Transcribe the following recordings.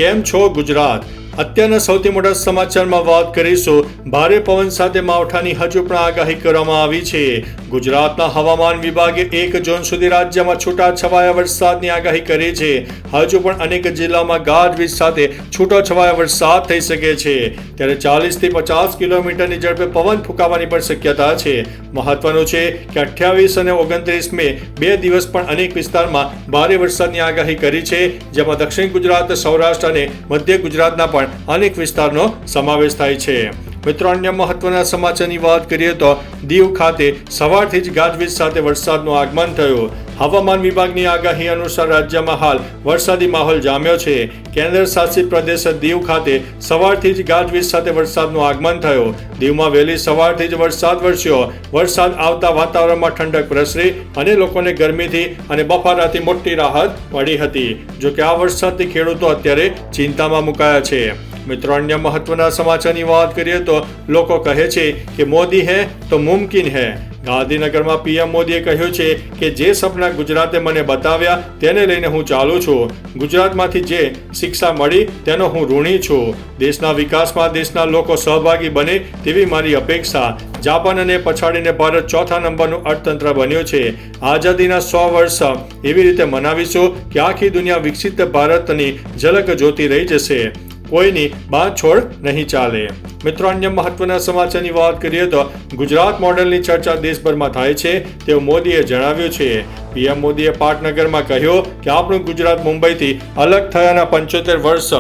કેમ છો ગુજરાત? અત્યારના સૌથી મોટા સમાચારમાં વાત કરીશું. ભારે પવન સાથે માવઠાની હજુ પણ આગાહી કરવામાં આવી છે. ગુજરાતના હવામાન વિભાગે 1 જૂન સુધી રાજ્યમાં છૂટાછવાયા વરસાદની આગાહી કરી છે. હજુ પણ અનેક જિલ્લામાં ગાજવીજ સાથે છૂટાછવાયા વરસાદ થઈ શકે છે. ત્યારે 40 થી 50 કિલોમીટરની ઝડપે પવન ફૂંકાવાની પણ શક્યતા છે. મહત્વનું છે કે 28 અને 29 મે 2 દિવસ પણ અનેક વિસ્તારમાં ભારે વરસાદની આગાહી કરી છે, જેમાં દક્ષિણ ગુજરાત, સૌરાષ્ટ્ર અને મધ્ય ગુજરાતના પણ અનેક વિસ્તારનો સમાવેશ થાય છે. મિત્રો, અન્ય મહત્વના સમાચારની વાત કરીએ તો દીવ ખાતે સવારથી જ ગાજવીજ સાથે વરસાદનું આગમન થયું. હવામાન વિભાગની આગાહી અનુસાર રાજ્યમાં હાલ વરસાદી માહોલ જામ્યો છે. કેન્દ્ર શાસિત પ્રદેશ દીવ ખાતે સવારથી જ ગાજવીજ સાથે વરસાદનું આગમન થયું. દીવમાં વહેલી સવારથી જ વરસાદ વરસ્યો. વરસાદ આવતા વાતાવરણમાં ઠંડક પ્રસરી અને લોકોને ગરમીથી અને બફારાથી મોટી રાહત મળી હતી. જો કે આ વરસાદથી ખેડૂતો અત્યારે ચિંતામાં મુકાયા છે. મિત્રો, અન્ય મહત્વના સમાચારની વાત કરીએ તો લોકો કહે છે કે મોદી હે તો મુમકિન હે. ગાંધીનગરમાં પીએમ મોદીએ કહ્યું છે કે જે સપના ગુજરાતે મને બતાવ્યા તેને લઈને હું ચાલું છું. ગુજરાતમાંથી જે શિક્ષા મળી તેનો હું ઋણી છું. દેશના વિકાસમાં દેશના લોકો સહભાગી બને તેવી મારી અપેક્ષા. જાપાનને પછાડીને ભારત ચોથા નંબરનું અર્થતંત્ર બન્યું છે. આઝાદીના 100 વર્ષ એવી રીતે મનાવીશું કે આખી દુનિયા વિકસિત ભારતની ઝલક જોતી રહી જશે. કોઈની બાંધછોડ નહીં ચાલે. મિત્રો, અન્ય મહત્વના સમાચારની વાત કરીએ તો ગુજરાત મોડેલની ચર્ચા દેશભરમાં થાય છે તેવું મોદીએ જણાવ્યું છે. પીએમ મોદીએ પાટનગરમાં કહ્યું કે આપણું ગુજરાત મુંબઈથી અલગ થયાના 75 વર્ષ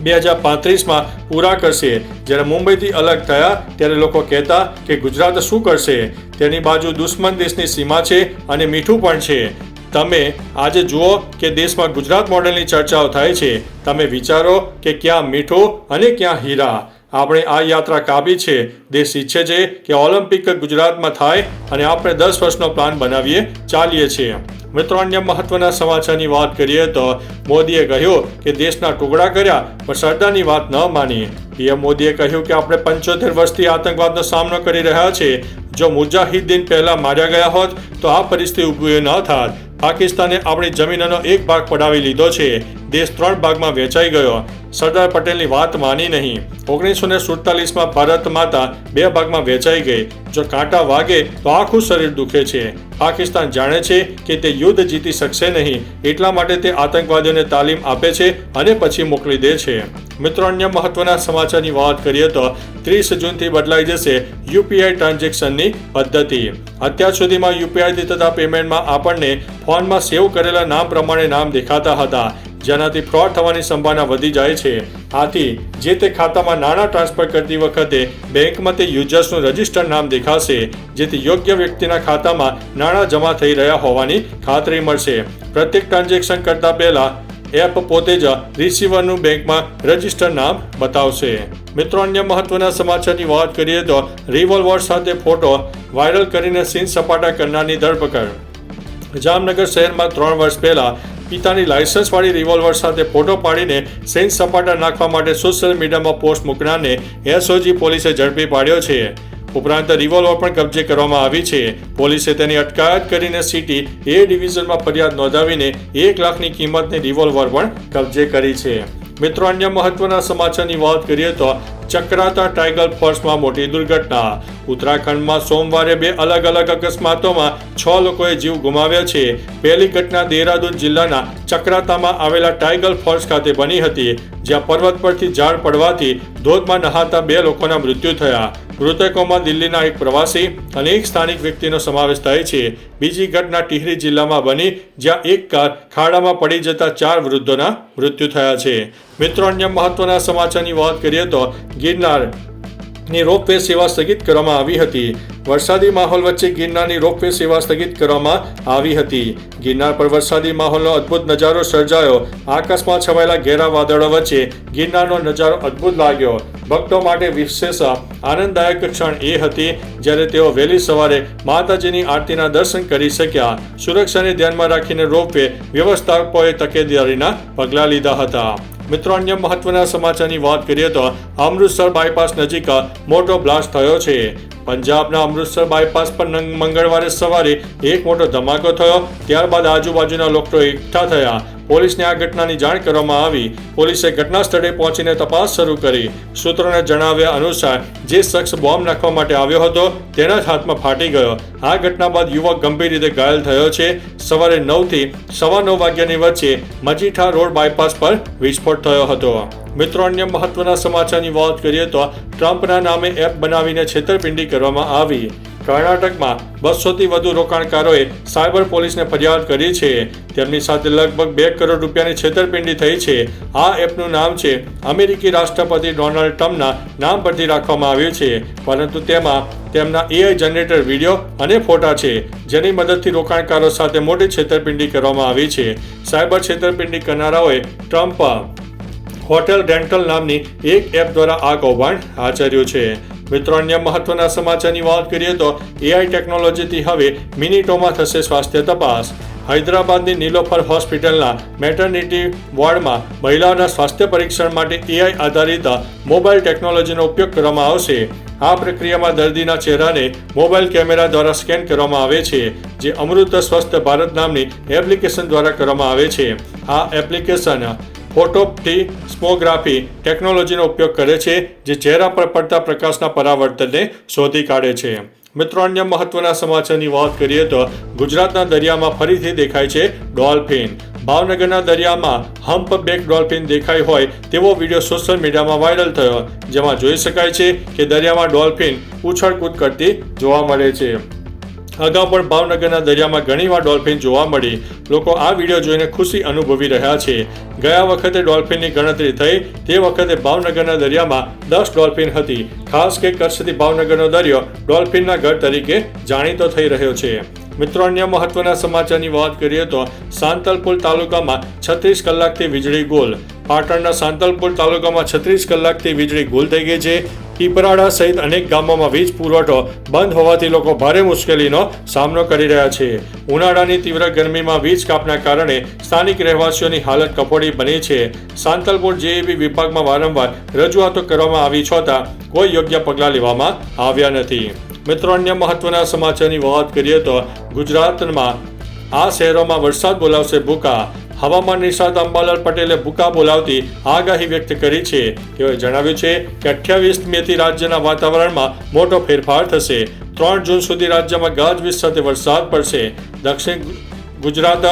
2035માં પૂરા કરશે. જ્યારે મુંબઈથી અલગ થયા ત્યારે લોકો કહેતા કે ગુજરાત શું કરશે? તેની બાજુ દુશ્મન દેશની સીમા છે અને મીઠું પણ છે. તમે આજે જુઓ કે દેશમાં ગુજરાત મોડેલની ચર્ચાઓ થાય છે. તમે વિચારો કે ક્યાં મીઠું અને ક્યાં હીરા. આપણે આ યાત્રા કાપી છે. દેશ ઈચ્છે છે કે ઓલિમ્પિક ગુજરાતમાં થાય અને આપણે 10 વર્ષનો પ્લાન બનાવીએ ચાલીએ છીએ. મિત્રો, અન્ય મહત્વના સમાચારની વાત કરીએ તો મોદીએ કહ્યું કે દેશના ટુકડા કર્યા પણ સરદારની વાત ન માની. પીએમ મોદીએ કહ્યું કે આપણે 75 વર્ષથી આતંકવાદનો સામનો કરી રહ્યા છીએ. જો મુજાહિદ્દીન પહેલા માર્યા ગયા હોત તો આ પરિસ્થિતિ ઊભી ન થાત. પાકિસ્તાને આપણી જમીનનો એક ભાગ પડાવી લીધો છે. દેશ 3 ભાગમાં વહેંચાઈ ગયો. સરદાર પટેલની વાત માની નહીં. 1947માં ભારત માતા 2 ભાગમાં વહેંચાઈ ગઈ. જો કાંટા વાગે તો આખું શરીર દુખે છે. પાકિસ્તાન જાણે છે કે તે યુદ્ધ જીતી શકશે નહીં, એટલા માટે તે આતંકવાદીઓને તાલીમ આપે છે અને પછી મોકલી દે છે. મિત્રો, અન્ય મહત્વના સમાચારની વાત કરીએ તો 30 જૂનથી બદલાઈ જશે યુપીઆઈ ટ્રાન્ઝેક્શનની પદ્ધતિ. અત્યાર સુધીમાં યુપીઆઈથી થતા પેમેન્ટમાં આપણને ફોનમાં સેવ કરેલા નામ પ્રમાણે નામ દેખાતા હતા, જેનાથી ફ્રોડ થવાની સંભાવના વધી જાય છે. આથી જે તે ખાતામાં નાણાં ટ્રાન્સફર કરતી વખતે બેંકમાં તે યુઝર્સનું રજિસ્ટર્ડ નામ દેખાશે, જેથી યોગ્ય વ્યક્તિના ખાતામાં નાણાં જમા થઈ રહ્યા હોવાની ખાતરી મળશે. પ્રત્યેક ટ્રાન્ઝેક્શન કરતા પહેલા એપ પોતે જ રિસીવરનું બેંકમાં રજિસ્ટર્ડ નામ બતાવશે. મિત્રો, અન્ય મહત્વના સમાચારની વાત કરીએ તો રિવોલ્વર સાથે ફોટો વાયરલ કરીને સીન સપાટા કરનારની ધરપકડ. જામનગર શહેરમાં 3 વર્ષ પહેલા પિતાની લાયસન્સવાળી રિવોલ્વર સાથે ફોટો પાડીને સીન સપાટા નાખવા માટે સોશિયલ મીડિયામાં પોસ્ટ મૂકનારને એસઓજી પોલીસે ઝડપી પાડ્યો છે. ઉપરાંત રિવોલ્વર પણ કબજે કરવામાં આવી છે. પોલીસે તેની અટકાયત કરીને સિટી એ ડિવિઝનમાં ફરિયાદ નોંધાવીને 1 લાખની કિંમતની રિવોલ્વર પણ કબજે કરી છે. મિત્રો, અન્ય મહત્વના સમાચારની વાત કરીએ તો ચક્રાતા ટાઇગર ફોલ્સમાં મોટી દુર્ઘટના. ઉત્તરાખંડમાં સોમવારે 2 અલગ-અલગ અકસ્માતોમાં 6 લોકોએ જીવ ગુમાવ્યા છે. પહેલી ઘટના દેહરાદૂન જિલ્લાના ચક્રાતામાં આવેલા ટાઇગર ફોલ્સ ખાતે બની હતી, જ્યાં પર્વત પરથી ઝાડ પડવાથી ધોધમાં નહાતા 2 લોકોના મૃત્યુ થયા. મૃતકોમાં દિલ્હીના એક પ્રવાસી અને એક સ્થાનિક વ્યક્તિનો સમાવેશ થાય છે. બીજી ઘટના ટિહરી જિલ્લામાં બની, જ્યાં એક કાર ખાડામાં પડી જતા 4 વૃદ્ધોના મૃત્યુ થયા છે. મિત્રો, અન્ય મહત્વના સમાચારની વાત કરીએ તો ગિરનારની રોપવે સેવા સ્થગિત કરવામાં આવી હતી. વરસાદી માહોલ વચ્ચે ગિરનારની રોપવે સેવા સ્થગિત કરવામાં આવી હતી. ગિરનાર પર વરસાદી માહોલનો અદ્ભુત નજારો સર્જાયો. આકાશમાં છવાયેલા ઘેરા વાદળો વચ્ચે ગિરનારનો નજારો અદ્ભુત લાગ્યો. ભક્તો માટે વિશેષ આનંદદાયક ક્ષણ એ હતી જ્યારે તેઓ વહેલી સવારે માતાજીની આરતીના દર્શન કરી શક્યા. સુરક્ષાને ધ્યાનમાં રાખીને રોપવે વ્યવસ્થાપકોએ તકેદારીના પગલાં લીધા હતા. મિત્રો, અન્ય મહત્વના સમાચારની વાત કરીએ તો અમૃતસર બાયપાસ નજીક મોટો બ્લાસ્ટ થયો છે. પંજાબના અમૃતસર બાયપાસ પર મંગળવારે સવારે એક મોટો ધમાકો થયો. ત્યારબાદ આજુબાજુના લોકો એકઠા થયા. પોલીસને આ ઘટનાની જાણ કરવામાં આવી. પોલીસે ઘટના સ્થળે પહોંચીને તપાસ શરૂ કરી. સૂત્રોના જણાવ્યા અનુસાર જે શખ્સ બોમ્બ નાખવા માટે આવ્યો હતો તેના જ હાથમાં ફાટી ગયો. આ ઘટના બાદ યુવક ગંભીર રીતે ઘાયલ થયો છે. સવારે 9 થી 9:15 વાગ્યાની વચ્ચે મજીઠા રોડ બાયપાસ પર વિસ્ફોટ થયો હતો. મિત્રો, અન્ય મહત્વના સમાચારની વાત કરીએ તો ટ્રમ્પના નામે એપ બનાવીને છેતરપિંડી કરવામાં આવી. કર્ણાટકમાં 200થી વધુ રોકાણકારોએ સાયબર પોલીસને ફરિયાદ કરી છે. તેમની સાથે લગભગ 2 કરોડ રૂપિયાની છેતરપિંડી થઈ છે. આ એપનું નામ છે અમેરિકી રાષ્ટ્રપતિ ડોનાલ્ડ ટ્રમ્પના નામ પરથી રાખવામાં આવ્યું છે, પરંતુ તેમાં તેમના AI જનરેટર વિડીયો અને ફોટા છે, જેની મદદથી રોકાણકારો સાથે મોટી છેતરપિંડી કરવામાં આવી છે. સાયબર છેતરપિંડી કરનારાઓએ ટ્રમ્પ હોટેલ રેન્ટલ નામની એક એપ દ્વારા આ કૌભાંડ આચર્યું છે. મિત્રો, અન્ય મહત્વના સમાચારની વાત કરીએ તો AI ટેકનોલોજીથી હવે મિનિટોમાં થશે સ્વાસ્થ્ય તપાસ. હૈદરાબાદની નીલોફર હોસ્પિટલના મેટર્નિટી વોર્ડમાં મહિલાઓના સ્વાસ્થ્ય પરીક્ષણ માટે AI આધારિત મોબાઈલ ટેકનોલોજીનો ઉપયોગ કરવામાં આવશે. આ પ્રક્રિયામાં દર્દીના ચહેરાને મોબાઈલ કેમેરા દ્વારા સ્કેન કરવામાં આવે છે, જે અમૃત સ્વસ્થ ભારત નામની એપ્લિકેશન દ્વારા કરવામાં આવે છે. આ એપ્લિકેશન ફોટોપ્ટિસ્મોગ્રાફી ટેકનોલોજીનો ઉપયોગ કરે છે, જે ચહેરા પર પડતા પ્રકાશના પરાવર્તનને શોધી કાઢે છે. મિત્રો, અન્ય મહત્વના સમાચારની વાત કરીએ તો ગુજરાતના દરિયામાં ફરીથી દેખાય છે ડોલ્ફિન. ભાવનગરના દરિયામાં હમ્પબેક ડોલ્ફિન દેખાઈ હોય તેવો વિડીયો સોશિયલ મીડિયામાં વાયરલ થયો, જેમાં જોઈ શકાય છે કે દરિયામાં ડોલ્ફિન ઉછળકૂદ કરતી જોવા મળે છે. અગાઉ પણ ભાવનગરના દરિયામાં ઘણીવાર ડોલ્ફિન જોવા મળી. લોકો આ વિડીયો જોઈને ખુશી અનુભવી રહ્યા છે. ગયા વખતે ડોલ્ફિનની ગણતરી થઈ તે વખતે ભાવનગરના દરિયામાં 10 ડોલ્ફિન હતી. ખાસ કે કચ્છથી ભાવનગરનો દરિયો ડોલ્ફિનના ઘર તરીકે જાણીતો થઈ રહ્યો છે. મિત્રો, અન્ય મહત્વના સમાચારની વાત કરીએ તો સાંતલપુર તાલુકામાં 36 કલાકથી વીજળી ગુલ. પાટણના સાંતલપુર તાલુકામાં 36 કલાકથી વીજળી ગુલ થઈ ગઈ છે. પીપરાડા સહિત અનેક ગામોમાં વીજ પુરવઠો બંધ હોવાથી લોકો ભારે મુશ્કેલીનો સામનો કરી રહ્યા છે. ઉનાળાની તીવ્ર ગરમીમાં વીજ કાપના કારણે સ્થાનિક રહેવાસીઓની હાલત કફોડી બની છે. સાંતલપુર JEB વિભાગમાં વારંવાર રજૂઆતો કરવામાં આવી છતાં કોઈ યોગ્ય પગલાં લેવામાં આવ્યા નથી. મિત્રો, અન્ય મહત્વના સમાચારની વાત કરીએ તો ગુજરાતમાં આ શહેરોમાં વરસાદ બોલાવશે ભૂકા. હવામાન નિષ્ણાત અંબાલાલ પટેલે ભૂકા બોલાવતી આગાહી વ્યક્ત કરી છે. તેઓએ જણાવ્યું છે કે 28 મેથી રાજ્યના વાતાવરણમાં મોટો ફેરફાર થશે. 3 જૂન સુધી રાજ્યમાં ગાજવીજ સાથે વરસાદ પડશે. દક્ષિણ ગુજરાત,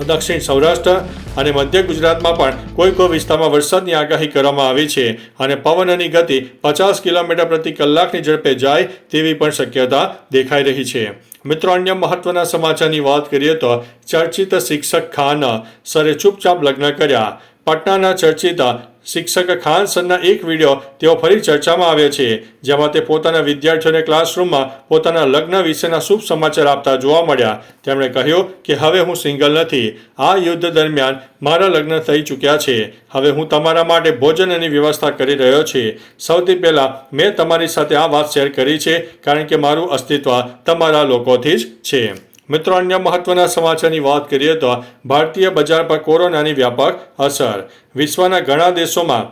દક્ષિણ સૌરાષ્ટ્ર અને મધ્ય ગુજરાતમાં પણ કોઈ વિસ્તારમાં વરસાદની આગાહી કરવામાં આવી છે અને પવનની ગતિ 50 કિલોમીટર પ્રતિ કલાકની ઝડપે જાય તેવી પણ શક્યતા દેખાઈ રહી છે. મિત્રો, અન્ય મહત્વના સમાચારની વાત કરીએ તો ચર્ચિત શિક્ષક ખાન સરે ચૂપચાપ લગ્ન કર્યા. પટનાના ચર્ચિત શિક્ષક ખાન સરના એક વિડીયો તેઓ ફરી ચર્ચામાં આવ્યા છે, જેમાં તે પોતાના વિદ્યાર્થીઓને ક્લાસરૂમમાં પોતાના લગ્ન વિશેના શુભ સમાચાર આપતા જોવા મળ્યા. તેમણે કહ્યું કે હવે હું સિંગલ નથી. આ યુદ્ધ દરમિયાન મારા લગ્ન થઈ ચૂક્યા છે. હવે હું તમારા માટે ભોજનની વ્યવસ્થા કરી રહ્યો છું. સૌથી પહેલાં મેં તમારી સાથે આ વાત શેર કરી છે, કારણ કે મારું અસ્તિત્વ તમારા લોકોથી જ છે. મિત્રો, અન્ય મહત્વના સમાચારની વાત કરીએ તો ભારતીય બજાર પર કોરોનાની વ્યાપક અસર. વિશ્વના ઘણા દેશોમાં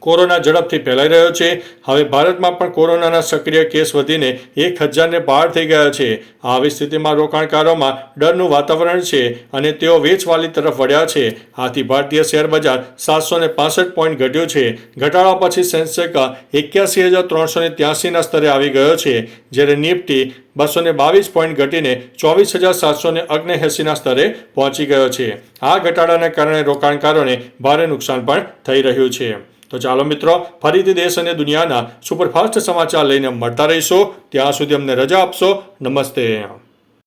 કોરોના ઝડપથી ફેલાઈ રહ્યો છે. હવે ભારતમાં પણ કોરોનાના સક્રિય કેસ વધીને 1000ને પાર થઈ ગયા છે. આવી સ્થિતિમાં રોકાણકારોમાં ડરનું વાતાવરણ છે અને તેઓ વેચવાલી તરફ વળ્યા છે. આથી ભારતીય શેર બજાર 765 પોઈન્ટ ઘટ્યું છે. ઘટાડા પછી સેન્સેક્સ 81,383ના સ્તરે આવી ગયો છે, જ્યારે નિફ્ટી 222 પોઈન્ટ ઘટીને 24,779ના સ્તરે પહોંચી ગયો છે. આ ઘટાડાને કારણે રોકાણકારોને ભારે નુકસાન પણ થઈ રહ્યું છે. તો ચાલો મિત્રો, ફરીથી દેશ અને દુનિયાના સુપરફાસ્ટ સમાચાર લઈને મળતા રહીશું. ત્યાં સુધી અમને રજા આપશો. નમસ્તે.